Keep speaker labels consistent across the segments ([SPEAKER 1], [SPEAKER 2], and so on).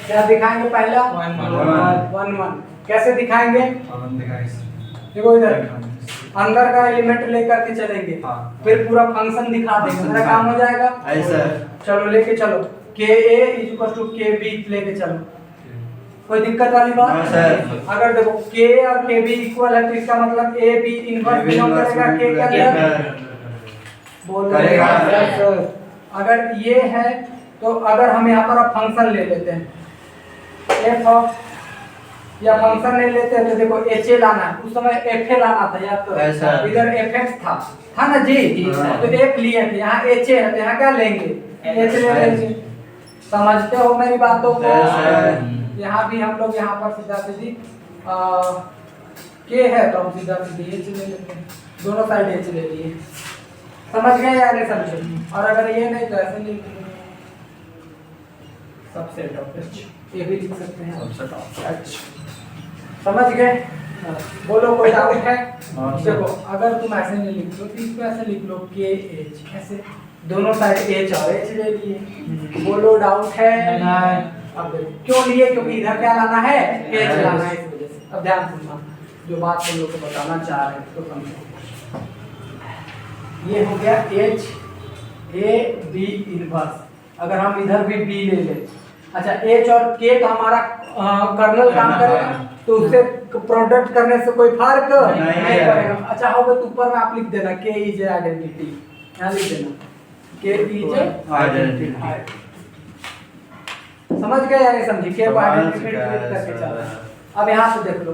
[SPEAKER 1] क्या दिखाएंगे पहला 1 1 कैसे दिखाएंगे देखो इधर अंदर का एलिमेंट लेकर के चलेंगे फिर पूरा फंक्शन दिखा देंगे मेरा काम हो जाएगा ऐसा। चलो लेके चलो के ए इक्वल टू के बी लेके चलो कोई दिक्कत वाली बात अगर देखो के और के बी इक्वल है तो इसका मतलब ए बी इनवर्स बिलोंग करेगा के के अंदर बोल करेगा अगर ये है तो अगर हम यहाँ पर अब फंक्शन ले लेते हैं एफ ऑफ या फंक्शन ले लेते हैं तो देखो एच ए लाना है उस समय एफ ए लाना था या तो इधर एफ एक्स था ना जी तो एफ लिए थे यहाँ एच ए है तो यहाँ क्या लेंगे एच ले लेंगे समझते हो मेरी बातों को यहाँ भी हम लोग यहाँ पर सीधा सीधी के है तो हम सीधा सीधी एच ले लेते हैं दोनों साइड एच ले लिए समझ गए या नहीं समझे और अगर ये नहीं तो ऐसे लिख सबसेट ऑफ एच ये भी लिख सकते हैं सबसेट ऑफ एच समझ गए बोलो कोई डाउट है देखो अगर तुम ऐसे नहीं लिख लो तो इसको ऐसे लिख लो के एच ऐसे दोनों साइड एच और एच ले लिए बोलो डाउट है नहीं अब क्यों लिए क्योंकि इधर क्या लाना है एच लाना है इस वजह से अब ध्यान सुनना जो बात तुम लोग को बताना चाह रहे हैं तो समझो ये हो गया एच ए बी इनवर्स अगर हम इधर भी बी ले ले अच्छा एच और के तो हमारा कर्नल काम करेगा तो उससे प्रोडक्ट करने से कोई फर्क नहीं पड़ेगा अच्छा होगा तो ऊपर में आप लिख देना के इज आइडेंटिटी यहाँ लिख देना के इज आइडेंटिटी समझ गए या नहीं समझे के आइडेंटिटी करके चल रहा है अब यहाँ से देख लो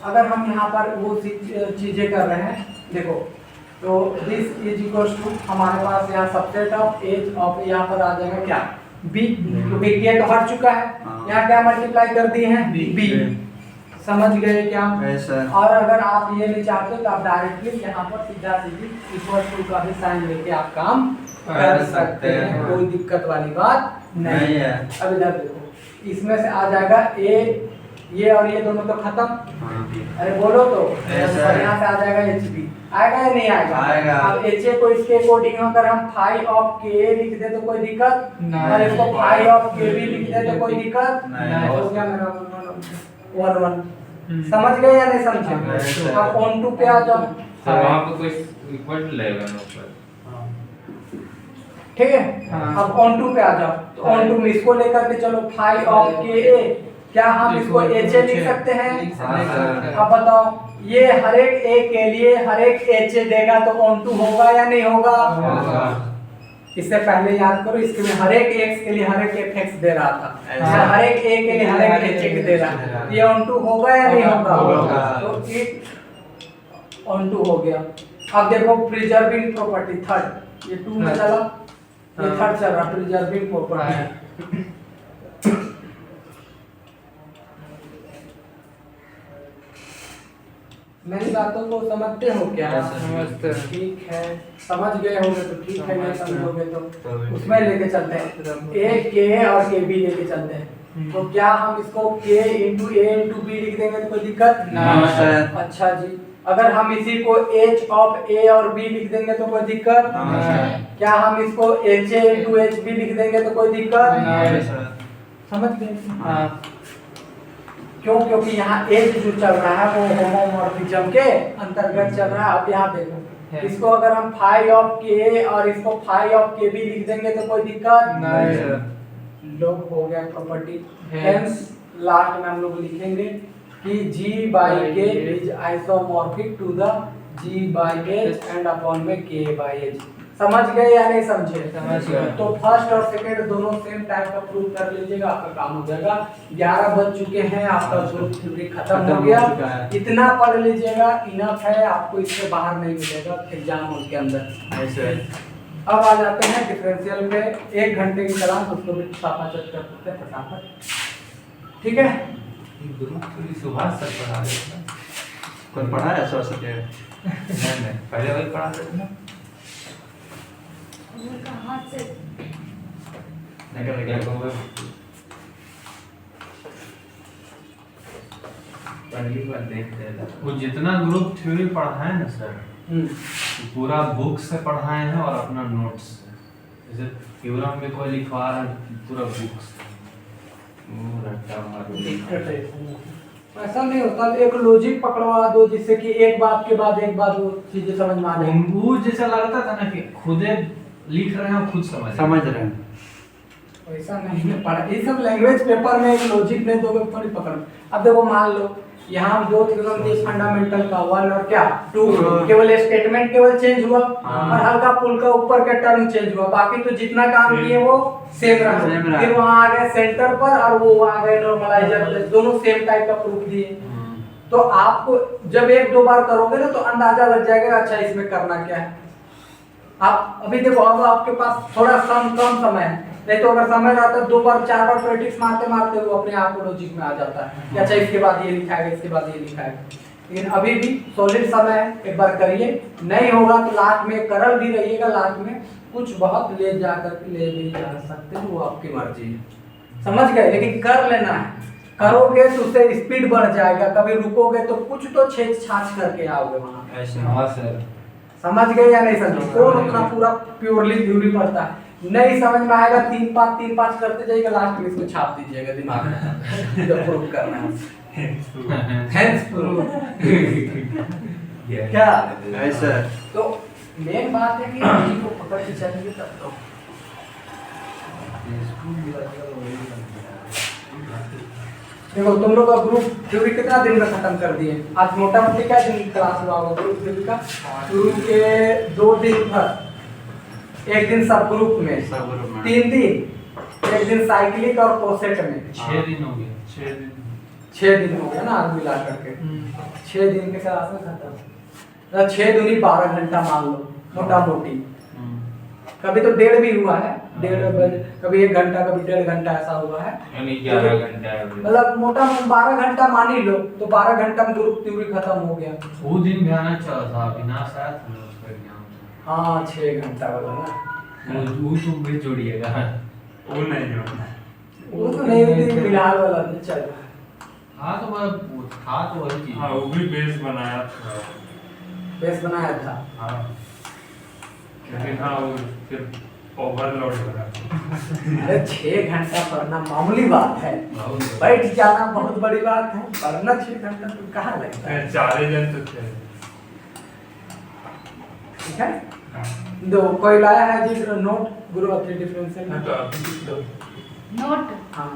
[SPEAKER 1] अगर हम यहाँ पर वो चीजें कर रहे हैं देखो तो दिस इज इक्वल टू हमारे पास यहाँ सबसेट ऑफ एज ऑफ यहाँ पर आ जाएगा क्या बी क्योंकि के तो हट चुका है यहाँ क्या मल्टीप्लाई कर दिए हैं बी समझ गए क्या और अगर आप ये नहीं चाहते तो आप डायरेक्टली यहाँ पर सीधा सीधी इक्वल टू का भी साइन लेके आप काम कर सकते हैं कोई दिक्कत वाली बात नहीं है अब इधर देखो इसमें से आ जाएगा ए ये और ये दोनों तो खत्म अरे बोलो तो यहाँ से आ जाएगा एच बी आएगा या नहीं आएगा अब एच ए को इसके अकॉर्डिंग अगर हम फाई ऑफ के लिख दे तो कोई दिक्कत और इसको फाई ऑफ के बी लिख दे तो कोई दिक्कत नहीं हो गया मेरा 1 1 समझ गए या नहीं समझे अब ऑन टू पे आ जाओ
[SPEAKER 2] सर वहां पे कोई इक्वल लगेगा ना ऊपर
[SPEAKER 1] ठीक है अब ऑन टू पे आ जाओ तो ऑन टू में इसको लेकर के चलो फाई ऑफ के ए क्या हम इसको एच ए लिख सकते हैं अब बताओ ये हर एक ए के लिए हर एक एच ए देगा तो ऑन टू होगा या नहीं होगा इससे पहले याद करो इसके में हर एक एक्स के लिए हर एक एफ एक्स दे रहा था हर एक ए के लिए हर एक एच ए दे रहा है ये ऑन टू होगा या नहीं होगा तो इट ऑन टू हो गया अब देखो प्रिजर्विंग प्रॉपर्टी थर्ड ये 2 में चला ये थर्ड चल रहा प्रिजर्विंग प्रॉपर्टी मेरी बातों को समझते हो क्या
[SPEAKER 2] समझते हैं
[SPEAKER 1] ठीक है समझ गए होंगे तो ठीक है नहीं समझोगे तो उसमें लेके चलते हैं ए के और के बी लेके चलते हैं तो क्या हम इसको के इंटू ए इंटू बी लिख देंगे तो कोई दिक्कत नहीं अच्छा जी अगर हम इसी को एच ऑफ ए और बी लिख देंगे तो कोई दिक्कत क्या हम इसको H A into H B लिख देंगे तो कोई दिक्कत समझ गए क्यों क्योंकि यहाँ एज जो चल रहा है वो होमोमॉर्फिज्म के अंतर्गत चल रहा है अब यहाँ देखो इसको अगर हम फाई ऑफ के और इसको फाई ऑफ के भी लिख देंगे तो कोई दिक्कत नहीं लोग हो गया प्रॉपर्टी हेंस लास्ट में हम लोग लिखेंगे कि g by k is isomorphic to the g by h and upon में k by h समझ गए या नहीं समझे
[SPEAKER 2] समझ गए
[SPEAKER 1] तो फर्स्ट और सेकंड दोनों सेम टाइप का प्रूफ कर लीजिएगा आपका काम हो जाएगा 11 बज चुके हैं आपका ग्रुप थ्योरी खत्म हो गया इतना पढ़ लीजिएगा इनफ है आपको इससे बाहर नहीं मिलेगा एग्जाम हॉल के अंदर ऐसे अब आ जाते हैं डिफरेंशियल पे 1 घंटे की क्लास उसको भी फटाफट करते हैं फटाफट ठीक है
[SPEAKER 2] ग्रुप थ्योरी सुभाष सर पढ़ा रहे थे
[SPEAKER 3] कौन पढ़ा है सरस्वती
[SPEAKER 2] नहीं पहले वही पढ़ा रहे थे ना
[SPEAKER 4] कहाँ से
[SPEAKER 2] पहली बार देखते हैं वो जितना ग्रुप थ्योरी पढ़ाए ना सर पूरा बुक से पढ़ाए हैं और अपना नोट्स से जैसे थ्योरम में कोई लिखवा रहा है पूरा बुक से
[SPEAKER 1] दिक्कत है। ऐसा नहीं होता, एक लॉजिक पकड़वा दो जिससे कि एक बात के बाद एक बात वो चीजें समझ में आ जाए।
[SPEAKER 2] वो जैसा लगता था ना कि खुदे लिख रहे हैं, खुद
[SPEAKER 3] समझ रहे हैं।
[SPEAKER 1] वैसा नहीं है पढ़ा, ये सब लैंग्वेज पेपर में एक लॉजिक नहीं दोगे थोड़ी पकड़। अब देखो मान लो यहाँ हम दो थ्योरम दिए फंडामेंटल का, 1 और क्या 2, केवल स्टेटमेंट केवल चेंज हुआ और हल्का फुल्का ऊपर का टर्म चेंज हुआ, बाकी तो जितना काम किए वो सेम रहा। फिर वहाँ आ गए सेंटर पर और वो आ गए नॉर्मलाइजर, दोनों सेम टाइप का प्रूफ दिए। तो आपको जब एक दो बार करोगे ना तो अंदाजा लग जाएगा अच्छा इसमें करना क्या है। आप अभी देखो, अब आपके पास थोड़ा कम समय है, नहीं तो अगर समय रहता है 2 बार 4 बार प्रैक्टिस मारते मारते वो अपने आप को लॉजिक में आ जाता है कि अच्छा इसके बाद ये लिखा है, इसके बाद ये लिखा है। लेकिन अभी भी सॉलिड समय है, एक बार करिए, नहीं होगा तो लास्ट में करल भी रहिएगा, लास्ट में कुछ बहुत ले जाकर ले भी जा सकते हो, वो आपकी मर्जी है, समझ गए। लेकिन कर लेना है, करोगे तो उससे स्पीड बढ़ जाएगा, कभी रुकोगे तो कुछ तो छेद छाछ करके आओगे वहाँ।
[SPEAKER 2] हाँ सर,
[SPEAKER 1] समझ गए या नहीं समझे? कौन उतना पूरा प्योरली थ्योरी पढ़ता है, नहीं समझ में आएगा 3-5 करते जाइएगा, लास्ट में इसको छाप दीजिएगा दिमाग में जो प्रूफ करना है। हेंस प्रूफ क्या
[SPEAKER 3] ऐसा
[SPEAKER 1] तो मेन बात है कि लॉजिक को पकड़ के चलिए तब तो। देखो तुम लोग का ग्रुप थ्योरी कितना दिन में खत्म कर दिए? आज मोटा मोटी क्या दिन क्लास हुआ होगा ग्रुप थ्योरी का? शुरू के 2 दिन भर, एक दिन सब ग्रुप में 3 दिन, एक दिन साइक्लिक और कोसेट में
[SPEAKER 2] 6 दिन हो गए।
[SPEAKER 1] 6 दिन हो गया ना आज मिला करके। 6 दिन के क्लास में खत्म। 6 दूनी 12 घंटा मान लो मोटा मोटी। कभी तो 1.5 भी हुआ है, 1.5 बजे, कभी 1 घंटा, कभी 1.5 घंटा ऐसा हुआ है,
[SPEAKER 2] यानी 11 घंटा
[SPEAKER 1] मतलब मोटा 12 घंटा मान ही लो, तो 12 घंटा में ग्रुप थ्योरी खत्म हो गया।
[SPEAKER 2] वो दिन भी आना चला था, अविनाश आया था ना उसका एग्जाम।
[SPEAKER 1] हाँ 6 घंटा वाला ना,
[SPEAKER 2] वो तुम भी जोड़िएगा।
[SPEAKER 3] वो नहीं जोड़ना,
[SPEAKER 1] वो तो नहीं होती, फिलहाल वाला नहीं चल रहा है।
[SPEAKER 2] हाँ तो मैं था तो वही चीज।
[SPEAKER 4] हाँ वो भी बेस बनाया था।
[SPEAKER 1] बेस बनाया था।
[SPEAKER 4] हाँ लेकिन हाँ वो फिर ओवरलोड हो रहा।
[SPEAKER 1] अरे 6 घंटा पढ़ना मामूली बात है,
[SPEAKER 2] बहुत
[SPEAKER 1] बैठ जाना बहुत बड़ी बात है, पढ़ना 6 घंटा तो कहाँ लगता है।
[SPEAKER 4] 4 जन तो थे।
[SPEAKER 1] ठीक है, दो कोई लाया है जी नोट गुरु अपने डिफरेंशियल
[SPEAKER 4] हाँ, तो अभी तो
[SPEAKER 5] नोट
[SPEAKER 1] हाँ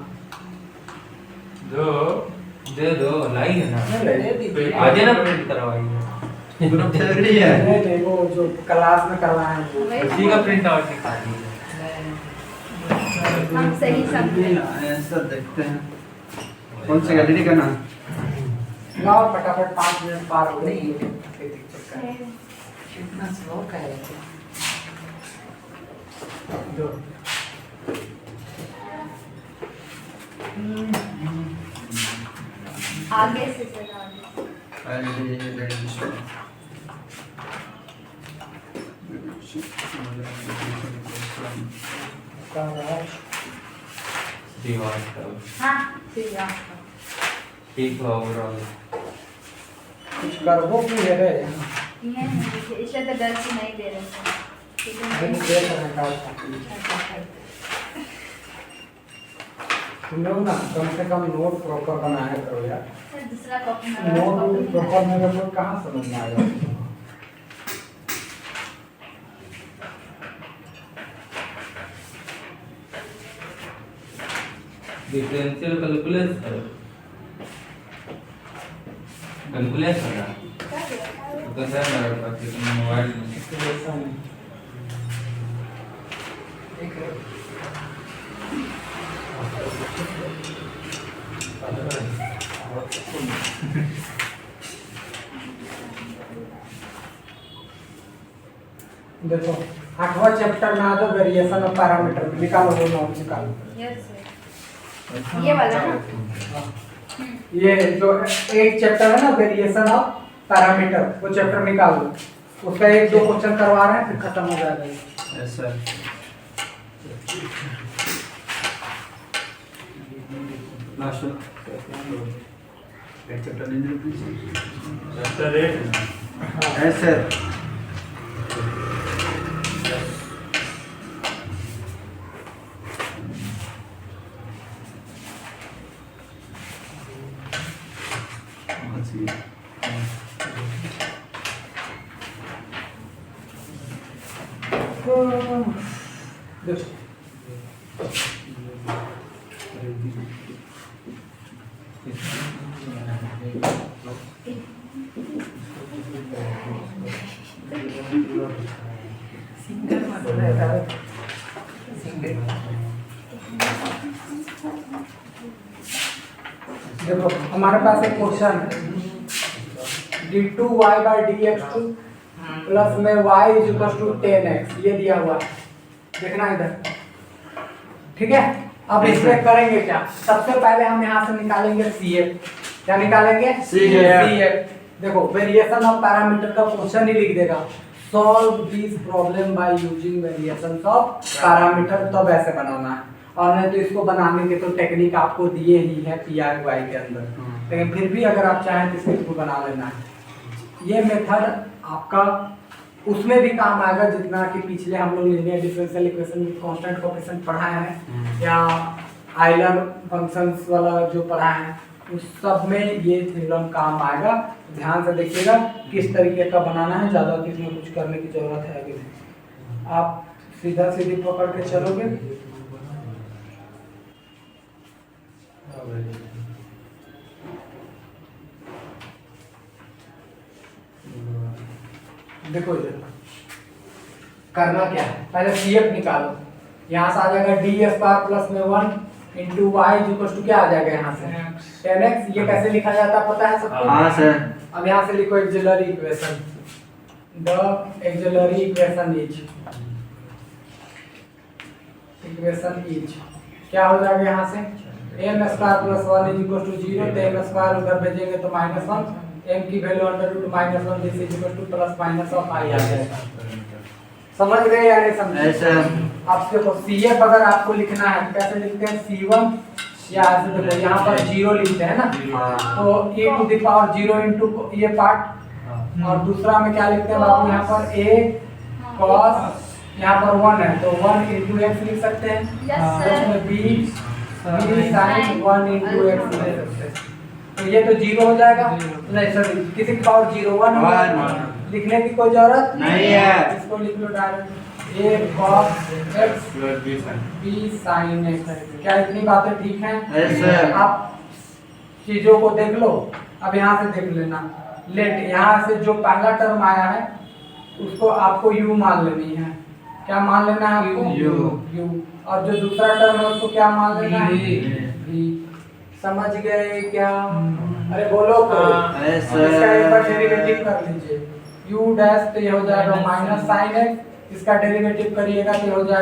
[SPEAKER 4] दे दो
[SPEAKER 2] लाई है ना,
[SPEAKER 1] दे दीजिए।
[SPEAKER 2] आज ना प्रिंट करवाइए।
[SPEAKER 3] ग्रुप थ्योरी है।
[SPEAKER 1] नहीं वो जो क्लास में करवाए हैं वो।
[SPEAKER 2] उसी का प्रिंट आउट दिखा दीजिए।
[SPEAKER 5] हम सही समझे।
[SPEAKER 3] ऐसा देखते हैं कौन सी गैलरी का नाम।
[SPEAKER 1] लाओ फटाफट 5 मिनट पार हो गए। कितना स्लो का है दो।
[SPEAKER 5] आगे से चला
[SPEAKER 2] दीवार का
[SPEAKER 5] हाँ ठीक है।
[SPEAKER 2] ठीक है ओवरऑल।
[SPEAKER 1] कुछ करबो की है रे
[SPEAKER 5] ये नहीं इसे तो डर से नहीं दे रहे थे, ठीक
[SPEAKER 1] अरे
[SPEAKER 5] है।
[SPEAKER 1] दे कर निकाल तुम लोग ना कम से कम नोट प्रॉपर बनाया करो यार।
[SPEAKER 5] सर दूसरा कॉपी
[SPEAKER 1] नोट प्रॉपर मेरे को कहाँ समझ में आएगा।
[SPEAKER 2] डिफरेंशियल कैलकुलस है तो सर मेरे पास एक मोबाइल में
[SPEAKER 1] ऐसा नहीं एक देखो 8वां चैप्टर में आ जाओ वेरिएशन ऑफ पैरामीटर, निकालो वो नोट निकालो।
[SPEAKER 5] यस सर ये वाला ना।
[SPEAKER 1] ये जो एक चैप्टर है ना वेरिएशन ऑफ पैरामीटर, वो चैप्टर निकालो, उसका 1-2 क्वेश्चन करवा रहे हैं फिर खत्म हो जाएगा।
[SPEAKER 3] ऐसा लास्ट एक चैप्टर नहीं
[SPEAKER 4] चैप्टर 8
[SPEAKER 3] ऐसे सी
[SPEAKER 1] देखो सिंगल मत रहता है सिंगल। देखो हमारे पास एक क्वेश्चन है d2y/dx2 प्लस में y = 10x ये दिया हुआ देखना इधर, ठीक है। अब इसमें करेंगे क्या, सबसे पहले हम यहाँ से निकालेंगे CF। क्या निकालेंगे? CF। देखो वेरिएशन ऑफ पैरामीटर का क्वेश्चन ही लिख देगा, solve this problem by using variations of parameter, तब ऐसे बनाना है। और नहीं तो इसको बनाने के तो टेक्निक आपको दिए ही है PRY के अंदर, लेकिन फिर भी अगर आप चाहें तो इसको बना लेना है। ये मेथड आपका उसमें भी काम आएगा जितना कि पिछले हम लोग linear differential equation with constant coefficient पढ़ाए हैं या आइलर फंक्शंस वाला जो पढ़ाए हैं, उस सब में ये थ्योरम काम आएगा। ध्यान से देखिएगा किस तरीके का बनाना है, ज़्यादा इसमें कुछ करने की जरूरत है कि नहीं। आप सीधा सीधी पकड़ के चलोगे। देखो इधर करना क्या है, पहले CF निकालो। यहाँ से आ जाएगा d² प्लस में 1 इंटू वाई = क्या आ जाएगा यहाँ से 10x। ये कैसे लिखा जाता है पता है सबको?
[SPEAKER 3] हाँ सर।
[SPEAKER 1] अब यहाँ से लिखो axillary equation, the axillary equation is क्या हो जाएगा यहाँ से m² + 1 = 0, तो m² उधर भेजेंगे तो -1, m की value √-1 this is +- of i आ जाएगा। समझ गए या नहीं समझे?
[SPEAKER 3] ऐसा
[SPEAKER 1] अब देखो CF अगर आपको लिखना है तो कैसे लिखते हैं, C1 या ऐसे देखो यहाँ पर 0 लिखते हैं ना, तो e⁻0 इंटू ये पार्ट, और दूसरा में क्या लिखते हैं बाबू यहाँ पर a cos, यहाँ पर 1 है तो 1 इंटू x लिख सकते हैं, उसमें b sin 1 इंटू x लिख सकते हैं। तो ये तो 0 हो जाएगा, नहीं सर किसी की पावर 0 1 लिखने की कोई जरूरत
[SPEAKER 3] नहीं है,
[SPEAKER 1] इसको लिख लो direct a cos x b sin x। क्या इतनी बातें ठीक हैं?
[SPEAKER 3] ऐसे
[SPEAKER 1] आप चीजों को देख लो। अब यहाँ से देख लेना, लेट यहाँ से जो पहला टर्म आया है उसको आपको u मान लेनी है। क्या मान लेना है आपको? u। और जो दूसरा टर्म है उसको क्या मान लेना है? v। समझ गए क्या? अरे बोलो तो।
[SPEAKER 3] ऐसे
[SPEAKER 1] इसका एक बार डेरिवेटिव कर लीजिए, u डैश तो ये हो जाएगा -sin x, इसका डेरिवेटिव करिएगा तो ये हो जाएगा